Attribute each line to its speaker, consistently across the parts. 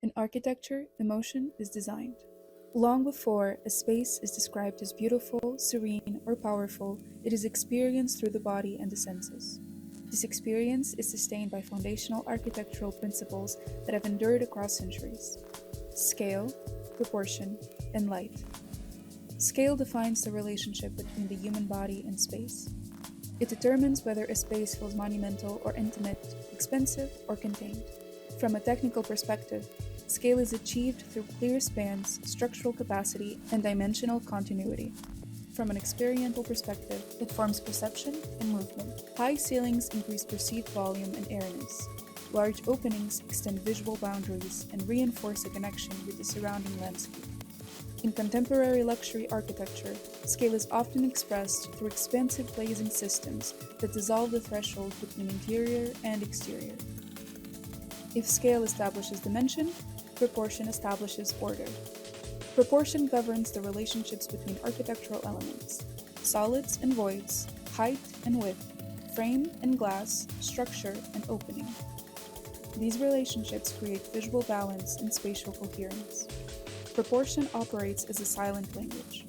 Speaker 1: In architecture, emotion is designed. Long before a space is described as beautiful, serene, or powerful, it is experienced through the body and the senses. This experience is sustained by foundational architectural principles that have endured across centuries: scale, proportion, and light. Scale defines the relationship between the human body and space. It determines whether a space feels monumental or intimate, expensive or contained. From a technical perspective, scale is achieved through clear spans, structural capacity, and dimensional continuity. From an experiential perspective, it forms perception and movement. High ceilings increase perceived volume and airness. Large openings extend visual boundaries and reinforce a connection with the surrounding landscape. In contemporary luxury architecture, scale is often expressed through expansive glazing systems that dissolve the threshold between interior and exterior. If scale establishes dimension, proportion establishes order. Proportion governs the relationships between architectural elements: solids and voids, height and width, frame and glass, structure and opening. These relationships create visual balance and spatial coherence. Proportion operates as a silent language.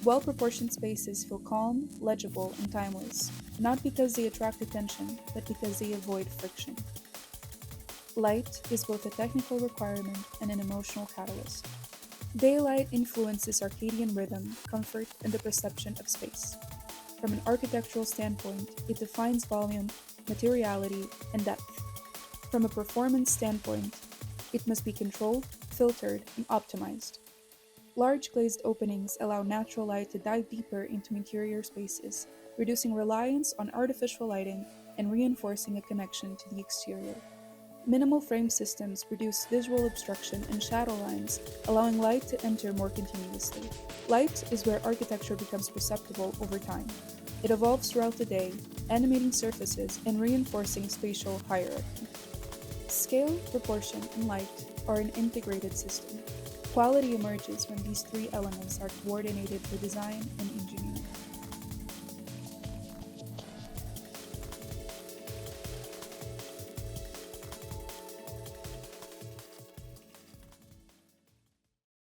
Speaker 1: Well-proportioned spaces feel calm, legible, and timeless, not because they attract attention, but because they avoid friction. Light is both a technical requirement and an emotional catalyst. Daylight influences circadian rhythm, comfort, and the perception of space. From an architectural standpoint, it defines volume, materiality, and depth. From a performance standpoint, it must be controlled, filtered, and optimized. Large glazed openings allow natural light to dive deeper into interior spaces, reducing reliance on artificial lighting and reinforcing a connection to the exterior. Minimal frame systems reduce visual obstruction and shadow lines, allowing light to enter more continuously. Light is where architecture becomes perceptible over time. It evolves throughout the day, animating surfaces and reinforcing spatial hierarchy. Scale, proportion, and light are an integrated system. Quality emerges when these three elements are coordinated for design and